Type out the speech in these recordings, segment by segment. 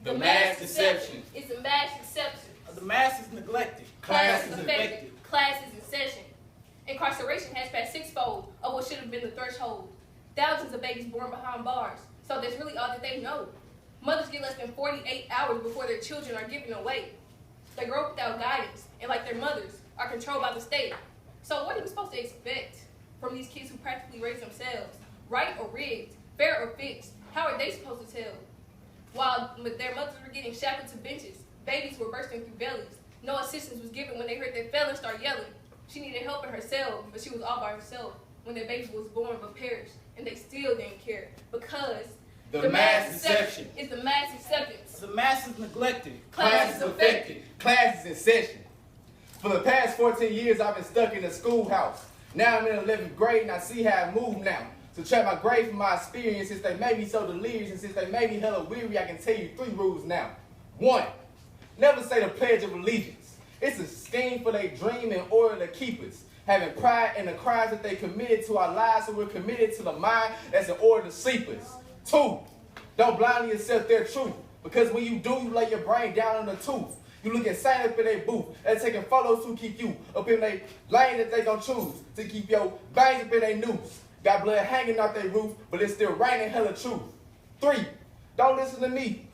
The mass deception. It's the mass deception. The mass is neglected. Class is affected. Class is in session. Incarceration has passed sixfold of what should have been the threshold. Thousands of babies born behind bars. So that's really all that they know. Mothers get less than 48 hours before their children are given away. They grow up without guidance, and like their mothers, are controlled by the state. So what are we supposed to expect from these kids who practically raise themselves? Right or rigged? Fair or fixed? How are they supposed to tell? While their mothers were getting shackled to benches, babies were bursting through bellies. No assistance was given when they heard their felons start yelling. She needed help in herself, but she was all by herself when their baby was born but perished, and they still didn't care because The mass deception. is the mass acceptance. The mass is neglected. Class is affected. Class is in session. For the past 14 years, I've been stuck in the schoolhouse. Now I'm in 11th grade and I see how I move now. To track my grade from my experience, since they made me so delirious and since they made me hella weary, I can tell you 3 rules now. 1, never say the Pledge of Allegiance. It's a scheme for their dream in order to keep us. Having pride in the crimes that they committed to our lives, so we're committed to the mind that's in order to sleep us. 2, don't blindly accept their truth, because when you do, you lay your brain down on the tooth. You look insane up in their booth. They're taking photos to keep you up in their lane that they gon' choose, to keep your bangs up in their noose. Got blood hanging out their roof, but it's still raining hella truth. 3, don't listen to me.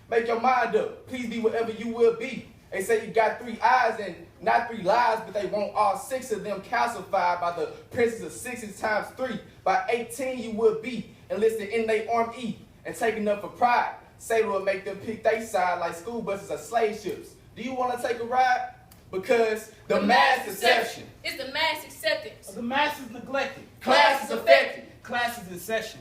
Make your mind up. Please be whatever you will be. They say you got 3 eyes and not 3 lives, but they want all 6 of them calcified by the princess of 6 times 3. By 18 you will be enlisted in they arm E and taken up for pride. Say will make them pick their side like school buses or slave ships. Do you want to take a ride? Because the mass deception. It's the mass acceptance. The mass is neglected. Class is affected. Class is in session.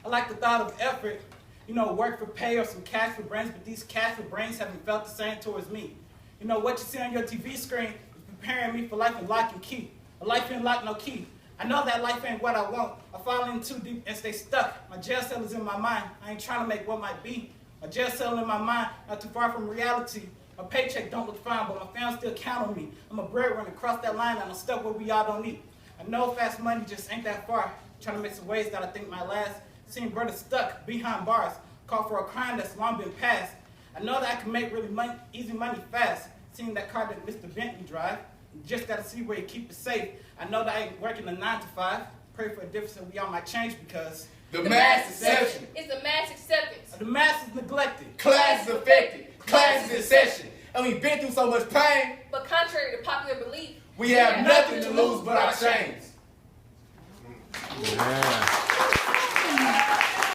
I like the thought of effort, work for pay or some cash for brains, but these cash for brains haven't felt the same towards me. What you see on your TV screen is preparing me for life in lock and key. A life in lock, no key. I know that life ain't what I want. I fall in too deep and stay stuck. My jail cell is in my mind. I ain't trying to make what might be. My jail cell in my mind, not too far from reality. My paycheck don't look fine, but my family still count on me. I'm a breadwinner, across that line, and I'm stuck where we all don't eat. I know fast money just ain't that far. Trying to make some ways that I think might last. Seeing brothers stuck behind bars, call for a crime that's long been passed. I know that I can make really easy money fast. Seeing that car that Mr. Bentley drive, just gotta see where you keep it safe. I know that I ain't working a 9 to 5. Pray for a difference and we all might change because The mass deception. It's the mass acceptance. the mass is neglected. Class is affected. Class is in session. And we've been through so much pain, But contrary to popular belief, we have nothing to lose but our shame.